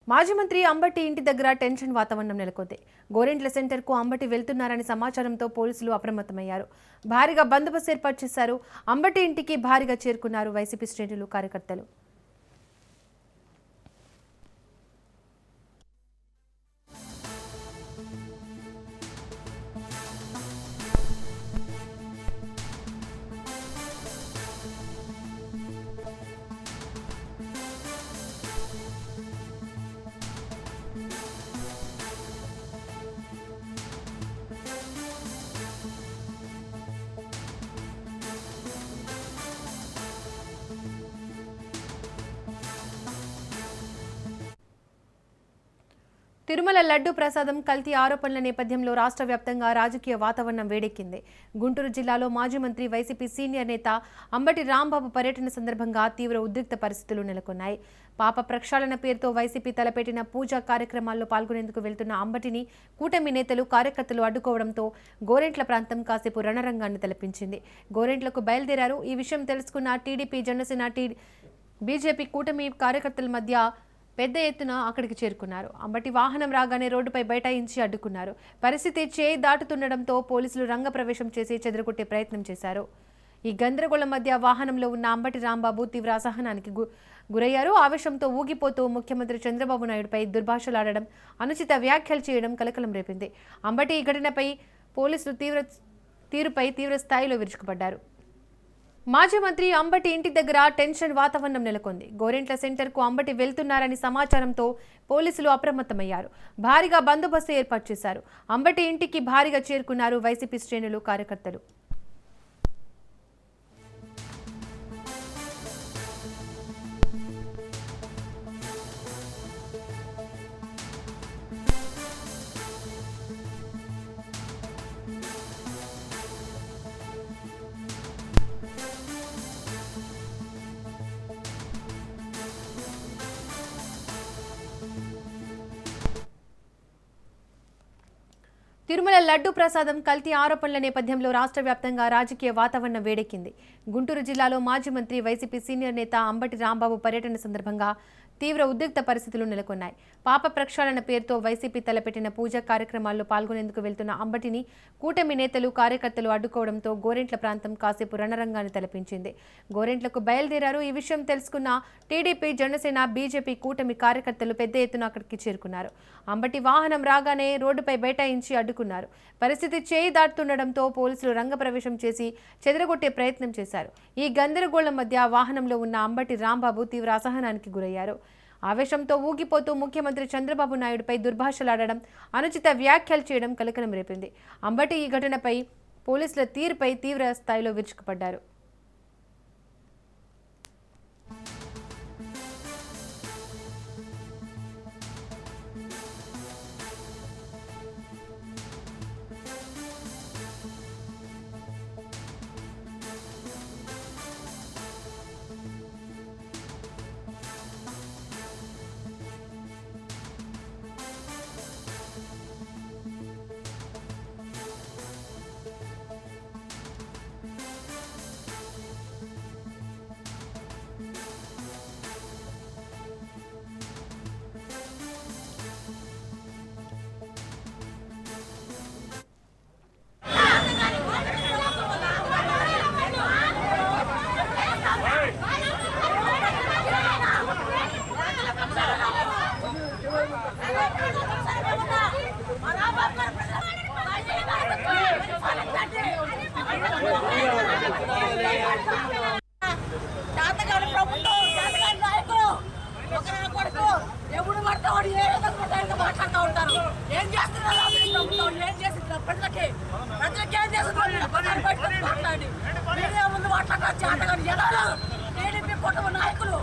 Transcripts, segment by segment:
మాజీ మంత్రి అంబటి ఇంటి దగ్గర టెన్షన్ వాతావరణం నెలకొంది. గోరెంట్ల సెంటర్కు అంబటి వెళ్తున్నారని సమాచారంతో పోలీసులు అప్రమత్తమయ్యారు. భారీగా బందోబస్తు ఏర్పాటు చేశారు. అంబటి ఇంటికి భారీగా చేరుకున్నారు వైసీపీ శ్రేణులు, కార్యకర్తలు. తిరుమల లడ్డు ప్రసాదం కల్తీ ఆరోపణల నేపథ్యంలో రాష్ట్ర వ్యాప్తంగా రాజకీయ వాతావరణం వేడెక్కింది. గుంటూరు జిల్లాలో మాజీ మంత్రి, వైసీపీ సీనియర్ నేత అంబటి రాంబాబు పర్యటన సందర్భంగా తీవ్ర ఉద్రిక్త పరిస్థితులు నెలకొన్నాయి. పాప ప్రక్షాళన పేరుతో వైసీపీ తలపెట్టిన పూజా కార్యక్రమాల్లో పాల్గొనేందుకు వెళ్తున్న అంబటిని కూటమి నేతలు, కార్యకర్తలు అడ్డుకోవడంతో గోరెంట్ల ప్రాంతం కాసేపు రణరంగాన్ని తలపించింది. గోరెంట్లకు బయలుదేరారు. ఈ విషయం తెలుసుకున్న టీడీపీ, జనసేన, బీజేపీ కూటమి కార్యకర్తల మధ్య పెద్ద ఎత్తున అక్కడికి చేరుకున్నారు. అంబటి వాహనం రాగానే రోడ్డుపై బైఠాయించి అడ్డుకున్నారు. పరిస్థితి చేయి దాటుతుండటంతో పోలీసులు రంగప్రవేశం చేసి చెదరగొట్టే ప్రయత్నం చేశారు. ఈ గందరగోళం మధ్య వాహనంలో ఉన్న అంబటి రాంబాబు తీవ్ర అసహనానికి గురయ్యారు. ఆవేశంతో ఊగిపోతూ ముఖ్యమంత్రి చంద్రబాబు నాయుడుపై దుర్భాషలాడడం, అనుచిత వ్యాఖ్యలు చేయడం కలకలం రేపింది. అంబటి ఈ ఘటనపై పోలీసులు తీరుపై తీవ్ర స్థాయిలో విరుచుకుపడ్డారు. మాజీ మంత్రి అంబటి ఇంటి దగ్గర టెన్షన్ వాతావరణం నెలకొంది. గోరెంట్ల సెంటర్కు అంబటి వెళ్తున్నారని సమాచారంతో పోలీసులు అప్రమత్తమయ్యారు. భారీగా బందోబస్తు ఏర్పాటు చేశారు. అంబటి ఇంటికి భారీగా చేరుకున్నారు వైసీపీ శ్రేణులు, కార్యకర్తలు. తిరుమల లడ్డు ప్రసాదం కల్తీ ఆరోపణల నేపథ్యంలో రాష్ట్ర వ్యాప్తంగా రాజకీయ వాతావరణం వేడెక్కింది. గుంటూరు జిల్లాలో మాజీ మంత్రి, వైసీపీ సీనియర్ నేత అంబటి రాంబాబు పర్యటన సందర్భంగా తీవ్ర ఉద్రిక్త పరిస్థితులు నెలకొన్నాయి. పాప ప్రక్షాళన పేరుతో వైసీపీ తలపెట్టిన పూజా కార్యక్రమాల్లో పాల్గొనేందుకు వెళ్తున్న అంబటిని కూటమి నేతలు, కార్యకర్తలు అడ్డుకోవడంతో గోరెంట్ల ప్రాంతం కాసేపు రణరంగాన్ని తలపించింది. గోరెంట్లకు బయలుదేరారు. ఈ విషయం తెలుసుకున్న టీడీపీ, జనసేన, బీజేపీ కూటమి కార్యకర్తలు పెద్ద ఎత్తున అక్కడికి చేరుకున్నారు. అంబటి వాహనం రాగానే రోడ్డుపై బైఠాయించి అడ్డుకున్నారు. పరిస్థితి చేయి దాటుతుండటంతో పోలీసులు రంగప్రవేశం చేసి చెదరగొట్టే ప్రయత్నం చేశారు. ఈ గందరగోళం మధ్య వాహనంలో ఉన్న అంబటి రాంబాబు తీవ్ర అసహనానికి గురయ్యారు. ఆవేశంతో ఊగిపోతూ ముఖ్యమంత్రి చంద్రబాబు నాయుడుపై దుర్భాషలాడడం, అనుచిత వ్యాఖ్యలు చేయడం కలకలం రేపింది. అంబటి ఈ ఘటనపై పోలీసుల తీరుపై తీవ్ర స్థాయిలో విరుచుకుపడ్డారు. మాట్లాడుతూ ఉంటారు. ఏం చేస్తున్నారు? ఏం చేస్తున్నారు? ప్రజలకి ఏం చేస్తున్నారు? మాట్లాడి మీడియా ముందు మాట్లాడారు. చేతగాని జనాలు, టీడీపీ కుటుంబ నాయకులు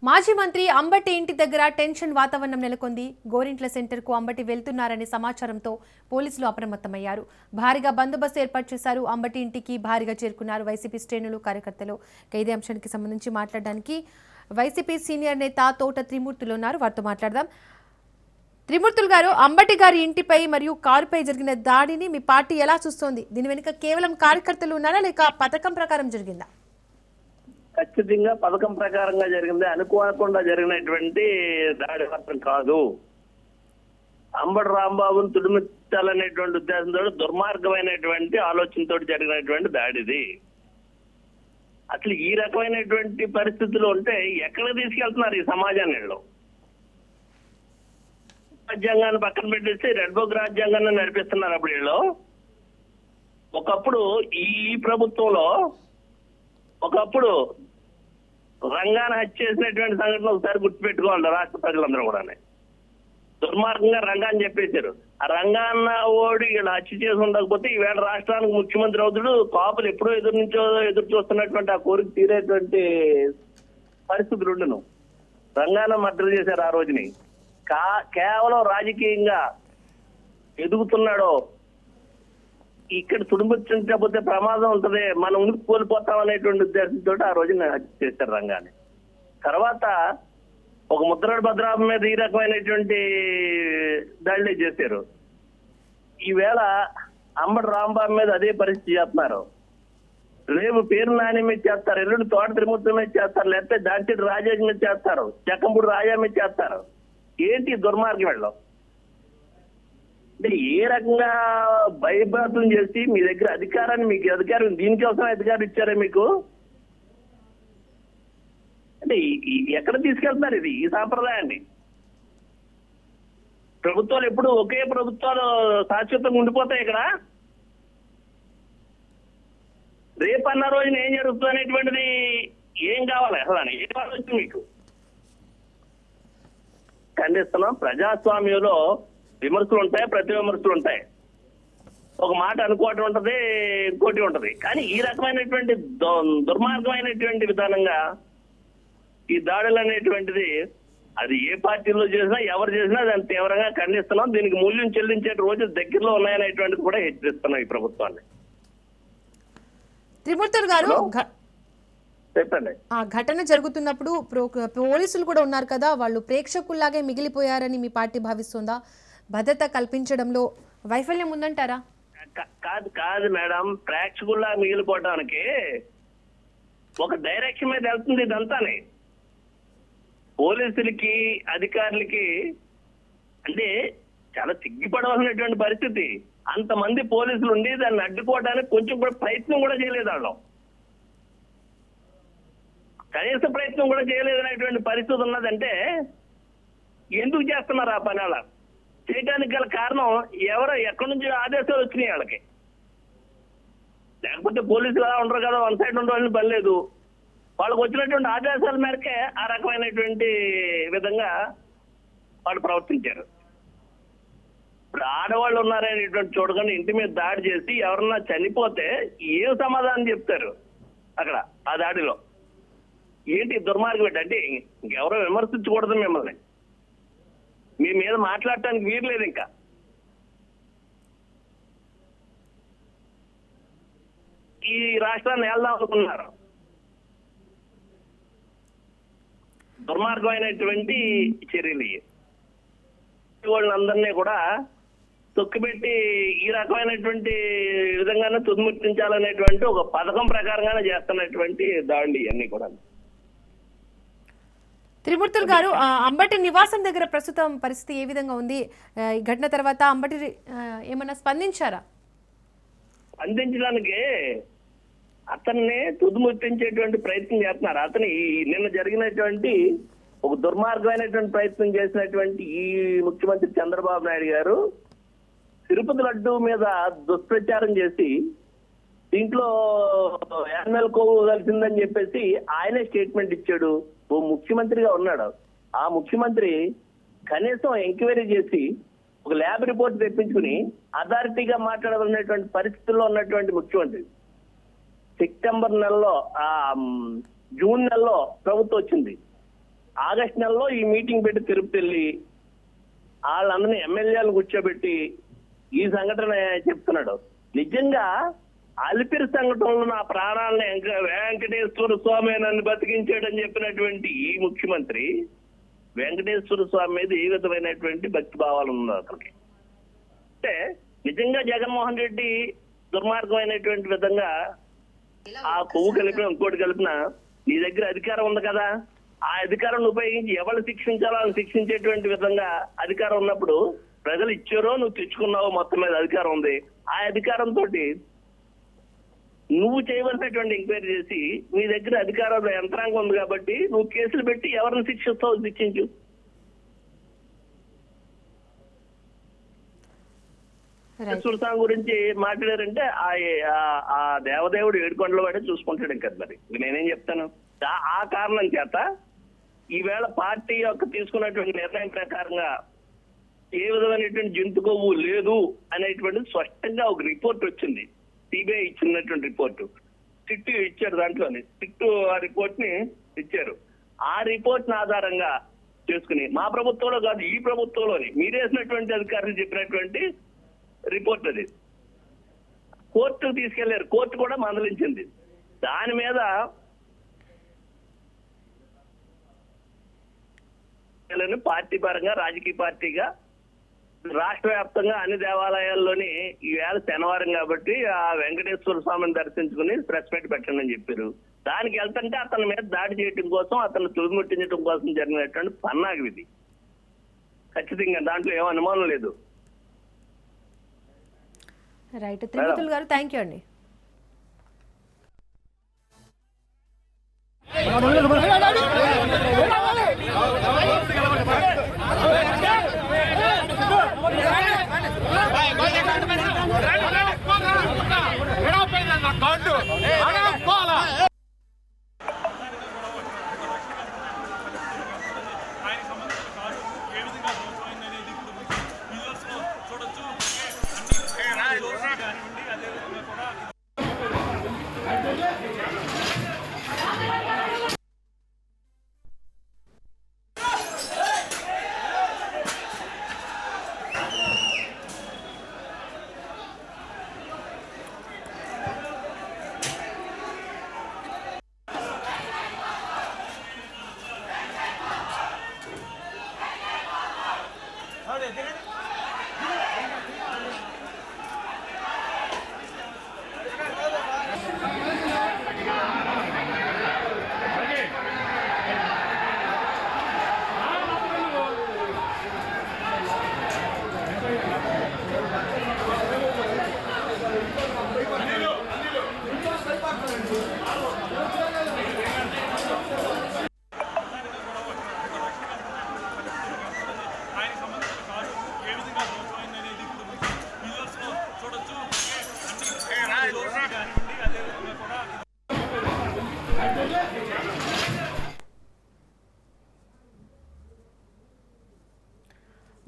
మాజీ మంత్రి అంబటి ఇంటి దగ్గర టెన్షన్ వాతావరణం నెలకొంది. గోరింట్ల సెంటర్కు అంబటి వెళ్తున్నారనే సమాచారంతో పోలీసులు అప్రమత్తమయ్యారు. భారీగా బందోబస్తు ఏర్పాటు చేశారు. అంబటి ఇంటికి భారీగా చేరుకున్నారు వైసీపీ శ్రేణులు, కార్యకర్తలు. ఇదే అంశానికి సంబంధించి మాట్లాడడానికి వైసీపీ సీనియర్ నేత తోట త్రిమూర్తులు ఉన్నారు. వారితో మాట్లాడదాం. త్రిమూర్తులు గారు, అంబటి గారి ఇంటిపై మరియు కారుపై జరిగిన దాడిని మీ పార్టీ ఎలా చూస్తోంది? దీని వెనుక కేవలం కార్యకర్తలు ఉన్నారా లేక పథకం ప్రకారం జరిగిందా? ఖచ్చితంగా పథకం ప్రకారంగా జరిగింది. అనుకోకుండా జరిగినటువంటి దాడి మాత్రం కాదు. అంబటి రాంబాబును తుడిమించాలనేటువంటి ఉద్దేశంతో దుర్మార్గమైనటువంటి ఆలోచనతో జరిగినటువంటి దాడిది. అసలు ఈ రకమైనటువంటి పరిస్థితులు ఉంటే ఎక్కడ తీసుకెళ్తున్నారు ఈ సమాజాన్ని? రాజ్యాంగాన్ని పక్కన పెట్టేసి రెడ్ బుక్ రాజ్యాంగాన్ని నడిపిస్తున్నారు. అప్పుడు వీళ్ళు ఒకప్పుడు ఈ ప్రభుత్వంలో ఒకప్పుడు రంగాన్ని హత్య చేసినటువంటి సంఘటన ఒకసారి గుర్తుపెట్టుకోవాలి రాష్ట్ర ప్రజలందరూ కూడా. దుర్మార్గంగా రంగాన్ని చెప్పేశారు. ఆ రంగాన్న ఓడి వీళ్ళు హత్య చేసి ఉండకపోతే ఈవేళ రాష్ట్రానికి ముఖ్యమంత్రి అవుతాడు. కాపులు ఎప్పుడో ఎదురు చూస్తున్నటువంటి ఆ కోరిక తీరేటువంటి పరిస్థితులు ఉండను. రంగాన్న మర్డర్ చేశారు ఆ రోజుని. కేవలం రాజకీయంగా ఎదుగుతున్నాడో ఇక్కడ తుడిముచ్చకపోతే ప్రమాదం ఉంటుంది, మనం ఉనికి కోల్పోతాం అనేటువంటి ఉద్దేశంతో ఆ రోజున హత్య చేశారు రంగాన్ని. తర్వాత ఒక ముద్రగడ భద్రాభం మీద ఈ రకమైనటువంటి దాడులే చేశారు. ఈవేళ అంబటి రాంబాబు మీద అదే పరిస్థితి చేస్తున్నారు. రేపు పేరు నాని మీద చేస్తారు, ఎల్లుండి తోట త్రిమూర్తి మీద చేస్తారు, లేకపోతే దాంటి రాజేష్ మీద చేస్తారు, చెక్కంపూడి రాజా మీద చేస్తారు. ఏంటి దుర్మార్గం వెళ్ళం? అంటే ఏ రకంగా భయభ్రాంతం చేసి మీ దగ్గర అధికారాన్ని, మీకు అధికారం దీనికోసం అధికారం ఇచ్చారే మీకు? అంటే ఎక్కడ తీసుకెళ్తున్నారు ఇది ఈ సాంప్రదాయాన్ని? ప్రభుత్వాలు ఎప్పుడు ఒకే ప్రభుత్వాలు శాశ్వతంగా ఉండిపోతాయి ఇక్కడ? రేపన్న రోజున ఏం జరుగుతుంది అనేటువంటిది ఏం కావాలి అసలు? ఏం కావాల్సి మీకు ఖండిస్తున్నాం. ప్రజాస్వామ్యంలో విమర్శలు ఉంటాయి, ప్రతి విమర్శలు ఉంటాయి. ఒక మాట అనుకోవటం ఉంటది, ఇంకోటి ఉంటది. కానీ ఈ రకమైనటువంటి దుర్మార్గమైనటువంటి విధానంగా ఈ దాడులు అనేటువంటిది అది ఏ పార్టీలో చేసినా ఎవరు చేసినా దాన్ని తీవ్రంగా ఖండిస్తున్నాం. దీనికి మూల్యం చెల్లించే రోజు దగ్గరలో ఉన్నాయనేటువంటిది కూడా హెచ్చరిస్తున్నాం ఈ ప్రభుత్వాన్ని. త్రిమూర్తులు గారు, చెప్పండి. ఆ ఘటన జరుగుతున్నప్పుడు పోలీసులు కూడా ఉన్నారు కదా, వాళ్ళు ప్రేక్షకుల్లాగే మిగిలిపోయారని మీ పార్టీ భావిస్తుందా? భద్రత కల్పించడంలో వైఫల్యం ఉందంటారా? కాదు మేడం, ప్రేక్షకుల్లా మిగిలిపోవడానికి ఒక డైరెక్షన్ మీద వెళ్తుంది ఇదంతానే. పోలీసులకి అధికారులకి అంటే చాలా సిగ్గిపడవలసినటువంటి పరిస్థితి. అంతమంది పోలీసులు ఉండి దాన్ని అడ్డుకోవడానికి కొంచెం కూడా ప్రయత్నం కూడా చేయలేదు. వాళ్ళు కనీస ప్రయత్నం కూడా చేయలేదనేటువంటి పరిస్థితి ఉన్నదంటే ఎందుకు చేస్తున్నారు ఆ పని? అలా చేయడానికి గల కారణం ఎక్కడి నుంచి ఆదేశాలు వచ్చినాయి వాళ్ళకి? లేకపోతే పోలీసులు అలా ఉండరు కదా, వన్ సైడ్ ఉండవాలని పని లేదు. వాళ్ళకి వచ్చినటువంటి ఆదేశాల మేరకే ఆ రకమైనటువంటి విధంగా వాళ్ళు ప్రవర్తించారు. ఇప్పుడు ఆడవాళ్ళు ఉన్నారనేటువంటి చూడకుండా ఇంటి మీద దాడి చేసి ఎవరన్నా చనిపోతే ఏం సమాధానం చెప్తారు అక్కడ ఆ దాడిలో? ఏంటి దుర్మార్గం ఏంటంటే ఇంకెవరో విమర్శించకూడదు మిమ్మల్ని, మీ మీద మాట్లాడటానికి వీరలేదు. ఇంకా ఈ రాష్ట్రాన్ని వెళ్దాం అనుకున్నారు. దుర్మార్గమైనటువంటి చర్యలు వాళ్ళందరినీ కూడా తొక్కిపెట్టి ఈ రకమైనటువంటి విధంగానే తుదిముట్టించాలనేటువంటి ఒక పథకం ప్రకారంగానే చేస్తున్నటువంటి దాడులు ఇవన్నీ కూడా. త్రిమూర్తులు గారు, అంబటి నివాసం దగ్గర ప్రస్తుతం పరిస్థితి ఏ విధంగా ఉంది? ఈ ఘటన తర్వాత అంబటి ఏమన్నా స్పందించారా? అందించడానికి అతన్ని తుదిముట్టించేటువంటి ప్రయత్నం చేస్తున్నారు. అతని నిన్న జరిగినటువంటి ఒక దుర్మార్గమైనటువంటి ప్రయత్నం చేసినటువంటి ఈ ముఖ్యమంత్రి చంద్రబాబు నాయుడు గారు తిరుపతి లడ్డు మీద దుష్ప్రచారం చేసి దీంట్లో యానిమల్ కొవ్వు కలిసిందని చెప్పేసి ఆయనే స్టేట్మెంట్ ఇచ్చాడు. ఓ ముఖ్యమంత్రిగా ఉన్నాడు. ఆ ముఖ్యమంత్రి కనీసం ఎంక్వైరీ చేసి ఒక ల్యాబ్ రిపోర్ట్ తెప్పించుకుని అథారిటీగా మాట్లాడవలసినటువంటి పరిస్థితుల్లో ఉన్నటువంటి ముఖ్యమంత్రి సెప్టెంబర్ నెలలో జూన్ నెలలో ప్రభుత్వం వచ్చింది. ఆగస్టు నెలలో ఈ మీటింగ్ పెట్టి తిరుపతి వెళ్ళి వాళ్ళందరినీ ఎమ్మెల్యేలు కూర్చోబెట్టి ఈ సంఘటన చెప్తున్నాడు. నిజంగా అలిపిరి సంఘటనలో నా ప్రాణాలను వెంకటేశ్వర స్వామి నన్ను బతికించాడని చెప్పినటువంటి ఈ ముఖ్యమంత్రి వెంకటేశ్వర స్వామి మీద ఏ విధమైనటువంటి భక్తి భావాలు ఉన్నాయి అతనికి. అంటే నిజంగా జగన్మోహన్ రెడ్డి దుర్మార్గమైనటువంటి విధంగా ఆ కొవ్వు కలిపిన ఇంకోటి కలిపిన నీ దగ్గర అధికారం ఉంది కదా, ఆ అధికారం ఉపయోగించి ఎవరు శిక్షించాలో అని శిక్షించేటువంటి విధంగా అధికారం ఉన్నప్పుడు ప్రజలు ఇచ్చారో నువ్వు తెచ్చుకున్నావో మొత్తం మీద అధికారం ఉంది. ఆ అధికారంతో నువ్వు చేయవలసినటువంటి ఎంక్వైరీ చేసి నీ దగ్గర అధికారంలో యంత్రాంగం ఉంది కాబట్టి నువ్వు కేసులు పెట్టి ఎవరిని శిక్షిస్తావు శిక్షించు. సుల్తాన్ గురించి మాట్లాడారంటే ఆ దేవదేవుడు ఏడుకొండల వాడే చూసుకుంటాడు ఇంకా. మరి నేనేం చెప్తాను. ఆ కారణం చేత ఈవేళ పార్టీ యొక్క తీసుకున్నటువంటి నిర్ణయం ప్రకారంగా ఏ విధమైనటువంటి జంతు కొవ్వు లేదు అనేటువంటి స్పష్టంగా ఒక రిపోర్ట్ వచ్చింది. సిబిఐ ఇచ్చినటువంటి రిపోర్టు సిట్టు ఇచ్చారు. దాంట్లోని సిట్టు ఆ రిపోర్ట్ ని ఇచ్చారు. ఆ రిపోర్ట్ ని ఆధారంగా చేసుకుని మా ప్రభుత్వంలో కాదు ఈ ప్రభుత్వంలోని మీరేసినటువంటి అధికారులు చెప్పినటువంటి రిపోర్ట్ అది కోర్టుకు తీసుకెళ్లారు. కోర్టు కూడా మందలించింది. దాని మీద పార్టీ పరంగా రాజకీయ పార్టీగా రాష్ట్ర వ్యాప్తంగా అన్ని దేవాలయాల్లోని ఈవేళ శనివారం కాబట్టి ఆ వెంకటేశ్వర స్వామిని దర్శించుకుని ప్రెస్ మీట్ పెట్టండి అని చెప్పారు. దానికి వెళ్తుంటే అతని మీద దాడి చేయడం కోసం అతను తుడిముట్టించడం కోసం జరిగినటువంటి పన్నాగం ఇది. ఖచ్చితంగా దాంట్లో ఏం అనుమానం లేదు. రైట్ త్రిమూర్తులు గారు, థ్యాంక్ యూ అండి.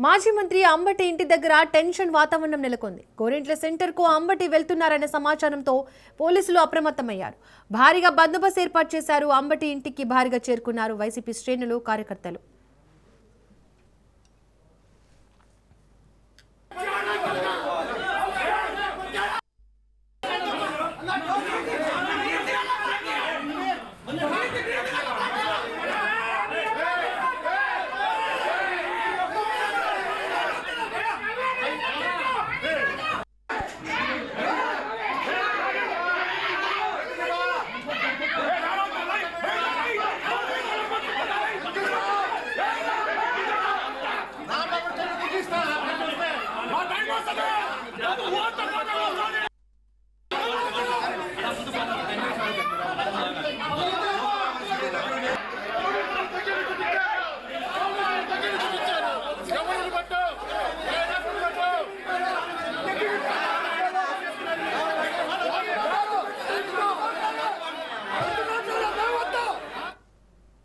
మాజీ మంత్రి అంబటి ఇంటి దగ్గర టెన్షన్ వాతావరణం నెలకొంది. గోరింట్ల సెంటర్కు అంబటి వెళ్తున్నారనే సమాచారంతో పోలీసులు అప్రమత్తమయ్యారు. భారీగా బందోబస్తు ఏర్పాటు చేశారు. అంబటి ఇంటికి భారీగా చేరుకున్నారు వైసీపీ శ్రేణులు, కార్యకర్తలు.